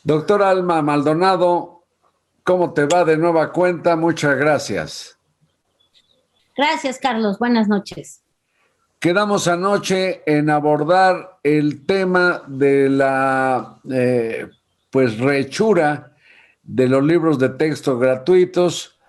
Doctor Alma Maldonado, ¿cómo te va de nueva cuenta? Muchas gracias. Gracias, Carlos. Buenas noches. Quedamos anoche en abordar el tema de la rehechura de los libros de texto gratuitos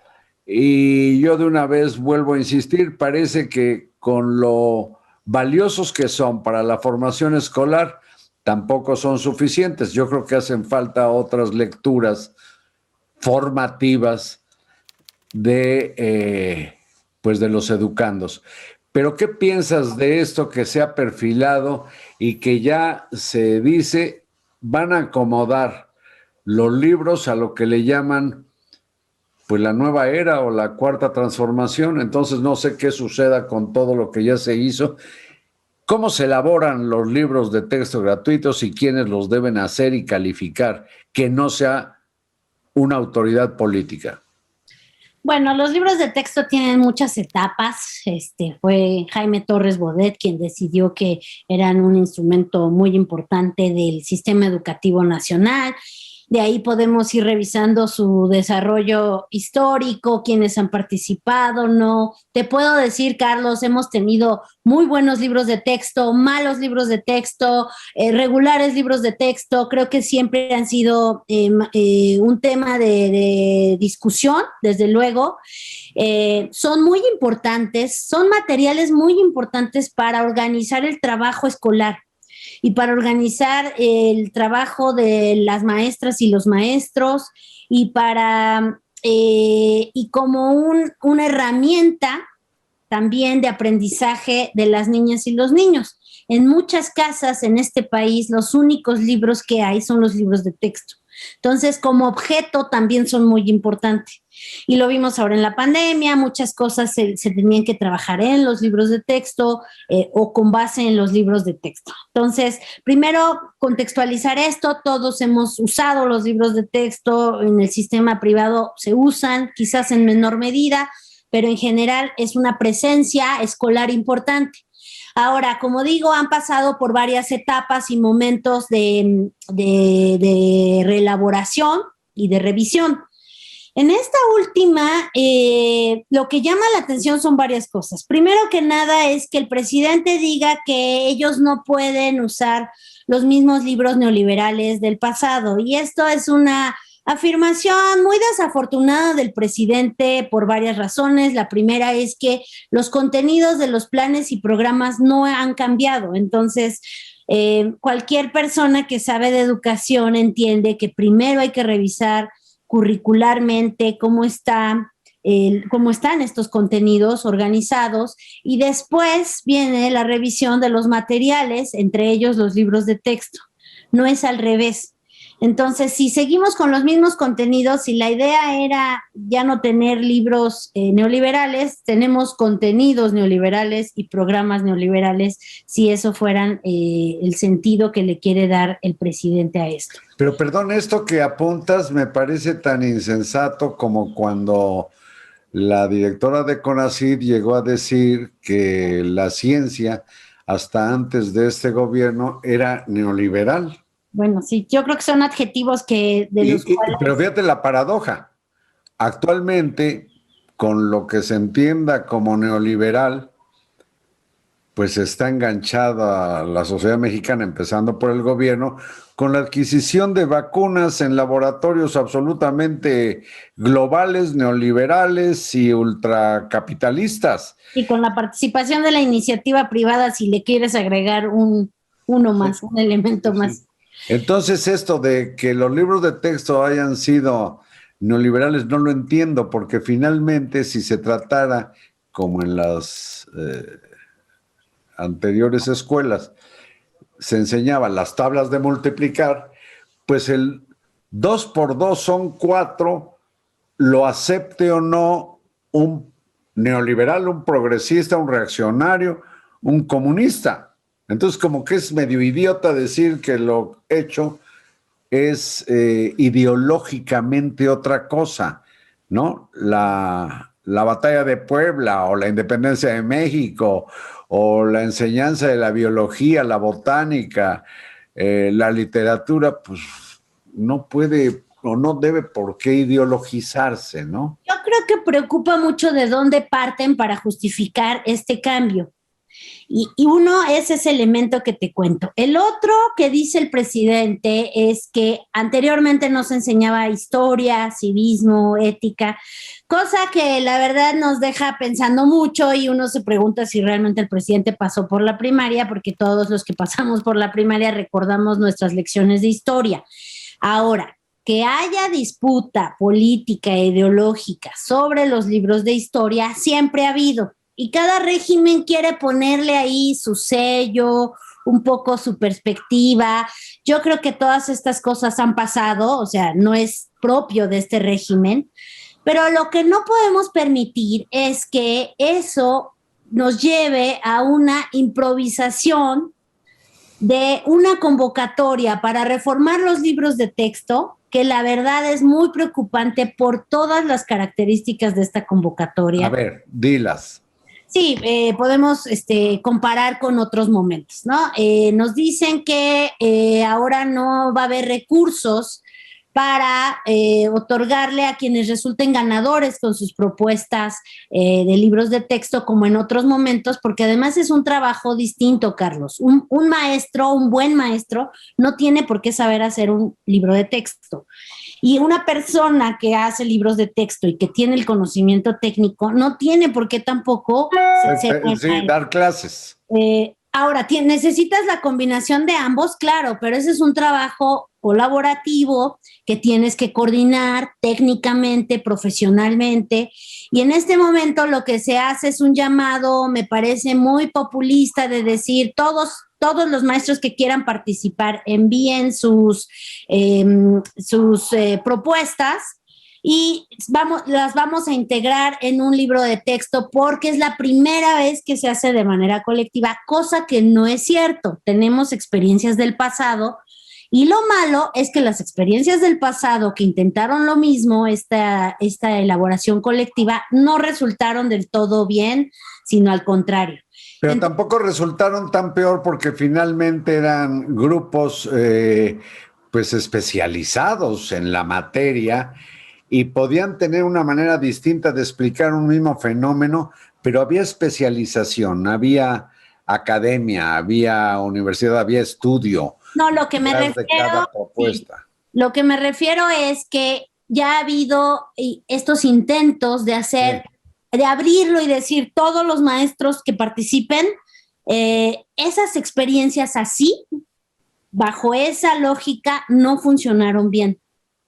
y yo de una vez vuelvo a insistir, parece que con lo valiosos que son para la formación escolar, tampoco son suficientes. Yo creo que hacen falta otras lecturas formativas de los educandos. Pero ¿qué piensas de esto que se ha perfilado y que ya se dice van a acomodar los libros a lo que le llaman pues la nueva era o la cuarta transformación? Entonces no sé qué suceda con todo lo que ya se hizo. ¿Cómo se elaboran los libros de texto gratuitos y quiénes los deben hacer y calificar? Que no sea una autoridad política. Bueno, los libros de texto tienen muchas etapas. Fue Jaime Torres Bodet quien decidió que eran un instrumento muy importante del sistema educativo nacional. De ahí podemos ir revisando su desarrollo histórico, quienes han participado, ¿no? Te puedo decir, Carlos, hemos tenido muy buenos libros de texto, malos libros de texto, regulares libros de texto. Creo que siempre han sido un tema de discusión, desde luego. Son muy importantes, son materiales muy importantes para organizar el trabajo escolar y para organizar el trabajo de las maestras y los maestros y para y como una herramienta también de aprendizaje de las niñas y los niños. En muchas casas en este país los únicos libros que hay son los libros de texto. Entonces, como objeto también son muy importantes. Y lo vimos ahora en la pandemia, muchas cosas se tenían que trabajar en los libros de texto o con base en los libros de texto. Entonces, primero contextualizar esto, todos hemos usado los libros de texto, en el sistema privado se usan, quizás en menor medida, pero en general es una presencia escolar importante. Ahora, como digo, han pasado por varias etapas y momentos de reelaboración y de revisión. En esta última, lo que llama la atención son varias cosas. Primero que nada es que el presidente diga que ellos no pueden usar los mismos libros neoliberales del pasado. Y esto es una afirmación muy desafortunada del presidente por varias razones. La primera es que los contenidos de los planes y programas no han cambiado. Entonces, cualquier persona que sabe de educación entiende que primero hay que revisar curricularmente cómo están estos contenidos organizados y después viene la revisión de los materiales, entre ellos los libros de texto. No es al revés. Entonces, si seguimos con los mismos contenidos, si la idea era ya no tener libros neoliberales, tenemos contenidos neoliberales y programas neoliberales, si eso fueran el sentido que le quiere dar el presidente a esto. Pero perdón, esto que apuntas me parece tan insensato como cuando la directora de CONACYT llegó a decir que la ciencia, hasta antes de este gobierno, era neoliberal. Bueno, sí, yo creo que son adjetivos que de los cuales... Pero fíjate la paradoja. Actualmente, con lo que se entienda como neoliberal, pues está enganchada la sociedad mexicana, empezando por el gobierno, con la adquisición de vacunas en laboratorios absolutamente globales, neoliberales y ultracapitalistas. Y con la participación de la iniciativa privada, si le quieres agregar uno más, un elemento más. Entonces, esto de que los libros de texto hayan sido neoliberales, no lo entiendo, porque finalmente, si se tratara, como en las anteriores escuelas, se enseñaban las tablas de multiplicar, pues el 2 por 2 son 4, lo acepte o no un neoliberal, un progresista, un reaccionario, un comunista. Entonces, como que es medio idiota decir que lo hecho es ideológicamente otra cosa, ¿no? La batalla de Puebla o la independencia de México o la enseñanza de la biología, la botánica, la literatura, pues no puede o no debe por qué ideologizarse, ¿no? Yo creo que preocupa mucho de dónde parten para justificar este cambio. Y uno es ese elemento que te cuento. El otro que dice el presidente es que anteriormente no se enseñaba historia, civismo, ética, cosa que la verdad nos deja pensando mucho y uno se pregunta si realmente el presidente pasó por la primaria, porque todos los que pasamos por la primaria recordamos nuestras lecciones de historia. Ahora, que haya disputa política e ideológica sobre los libros de historia, siempre ha habido. Y cada régimen quiere ponerle ahí su sello, un poco su perspectiva. Yo creo que todas estas cosas han pasado, o sea, no es propio de este régimen, pero lo que no podemos permitir es que eso nos lleve a una improvisación de una convocatoria para reformar los libros de texto, que la verdad es muy preocupante por todas las características de esta convocatoria. A ver, dilas. Sí, podemos comparar con otros momentos, ¿no? Nos dicen que ahora no va a haber recursos para otorgarle a quienes resulten ganadores con sus propuestas de libros de texto como en otros momentos, porque además es un trabajo distinto, Carlos. Un maestro, un buen maestro, no tiene por qué saber hacer un libro de texto. Y una persona que hace libros de texto y que tiene el conocimiento técnico no tiene por qué tampoco ser Sí, dar clases. Ahora, necesitas la combinación de ambos, claro, pero ese es un trabajo colaborativo que tienes que coordinar técnicamente, profesionalmente. Y en este momento lo que se hace es un llamado, me parece muy populista, de decir todos los maestros que quieran participar envíen sus propuestas y las vamos a integrar en un libro de texto porque es la primera vez que se hace de manera colectiva, cosa que no es cierto. Tenemos experiencias del pasado y lo malo es que las experiencias del pasado que intentaron lo mismo, esta elaboración colectiva, no resultaron del todo bien, sino al contrario. Pero tampoco resultaron tan peor porque finalmente eran grupos pues especializados en la materia y podían tener una manera distinta de explicar un mismo fenómeno, pero había especialización, había academia, había universidad, había estudio. No, lo que me refiero, sí, lo que me refiero es que ya ha habido estos intentos de hacer, de abrirlo y decir todos los maestros que participen, esas experiencias así, bajo esa lógica, no funcionaron bien.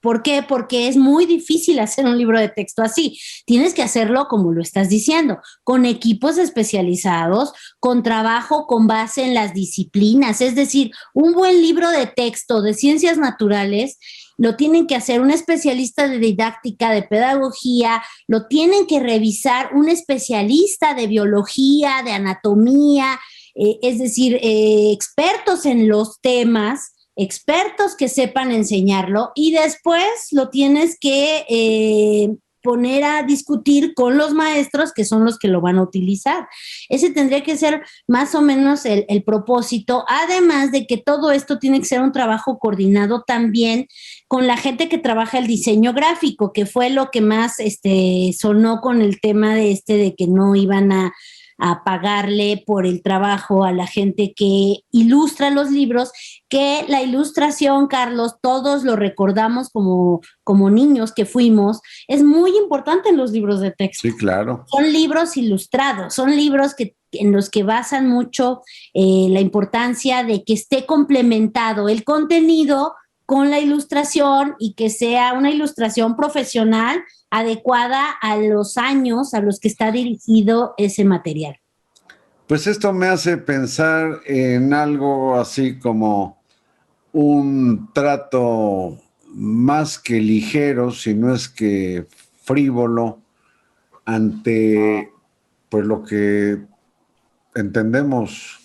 ¿Por qué? Porque es muy difícil hacer un libro de texto así. Tienes que hacerlo como lo estás diciendo, con equipos especializados, con trabajo con base en las disciplinas. Es decir, un buen libro de texto de ciencias naturales lo tienen que hacer un especialista de didáctica, de pedagogía, lo tienen que revisar un especialista de biología, de anatomía, es decir, expertos en los temas, expertos que sepan enseñarlo y después lo tienes que poner a discutir con los maestros que son los que lo van a utilizar. Ese tendría que ser más o menos el propósito, además de que todo esto tiene que ser un trabajo coordinado también con la gente que trabaja el diseño gráfico, que fue lo que más sonó con el tema de que no iban a pagarle por el trabajo a la gente que ilustra los libros, que la ilustración, Carlos, todos lo recordamos como niños que fuimos, es muy importante en los libros de texto. Sí, claro. Son libros ilustrados, son libros en los que basan mucho la importancia de que esté complementado el contenido con la ilustración y que sea una ilustración profesional adecuada a los años a los que está dirigido ese material. Pues esto me hace pensar en algo así como un trato más que ligero, si no es que frívolo, ante pues lo que entendemos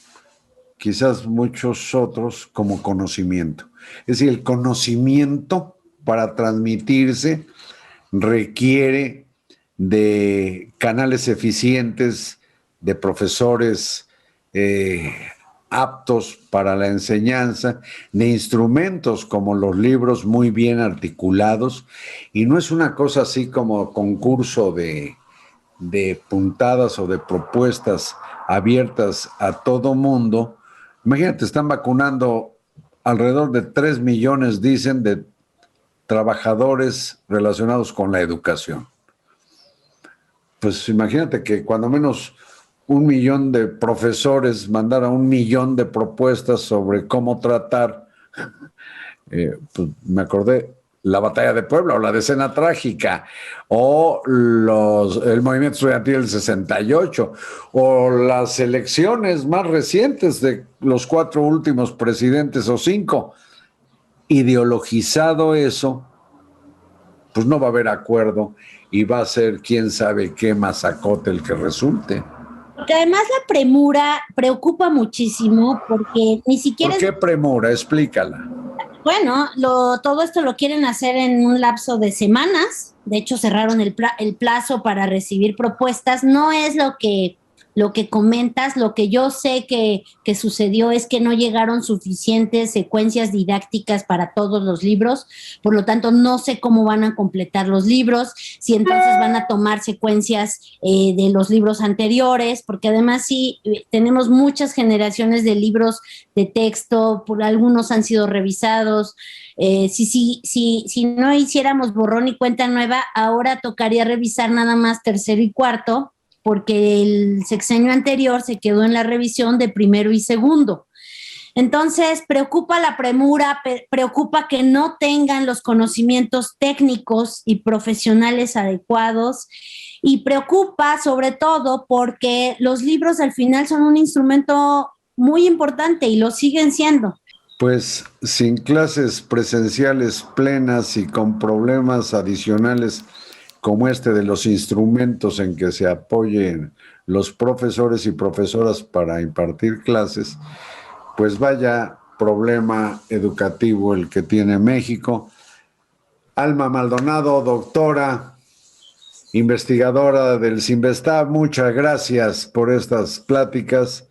quizás muchos otros como conocimiento. Es decir, el conocimiento para transmitirse requiere de canales eficientes, de profesores aptos para la enseñanza, de instrumentos como los libros muy bien articulados, y no es una cosa así como concurso de puntadas o de propuestas abiertas a todo mundo. Imagínate, están vacunando alrededor de 3 millones, dicen, de trabajadores relacionados con la educación. Pues imagínate que cuando menos 1 millón de profesores mandara 1 millón de propuestas sobre cómo tratar, pues me acordé, la batalla de Puebla o la decena trágica o el movimiento estudiantil del 68 o las elecciones más recientes de los 4 últimos presidentes o 5. Ideologizado eso, pues no va a haber acuerdo y va a ser quién sabe qué masacote el que resulte. Porque además la premura preocupa muchísimo porque ni siquiera... ¿Por qué premura? Explícala. Bueno, todo esto lo quieren hacer en un lapso de semanas. De hecho, cerraron el plazo para recibir propuestas. No es lo que comentas. Lo que yo sé que sucedió es que no llegaron suficientes secuencias didácticas para todos los libros. Por lo tanto, no sé cómo van a completar los libros, si entonces van a tomar secuencias de los libros anteriores, porque además sí, tenemos muchas generaciones de libros de texto, por algunos han sido revisados. Si no hiciéramos borrón y cuenta nueva, ahora tocaría revisar nada más tercero y cuarto, porque el sexenio anterior se quedó en la revisión de primero y segundo. Entonces, preocupa la premura, preocupa que no tengan los conocimientos técnicos y profesionales adecuados, y preocupa sobre todo porque los libros al final son un instrumento muy importante y lo siguen siendo. Pues sin clases presenciales plenas y con problemas adicionales como este de los instrumentos en que se apoyen los profesores y profesoras para impartir clases, pues vaya problema educativo el que tiene México. Alma Maldonado, doctora, investigadora del CINVESTAB, muchas gracias por estas pláticas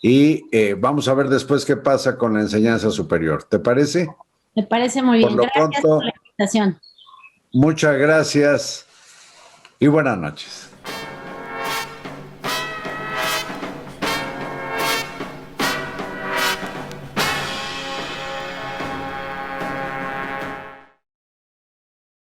y vamos a ver después qué pasa con la enseñanza superior. ¿Te parece? Me parece muy bien. Gracias por la invitación. Muchas gracias y buenas noches.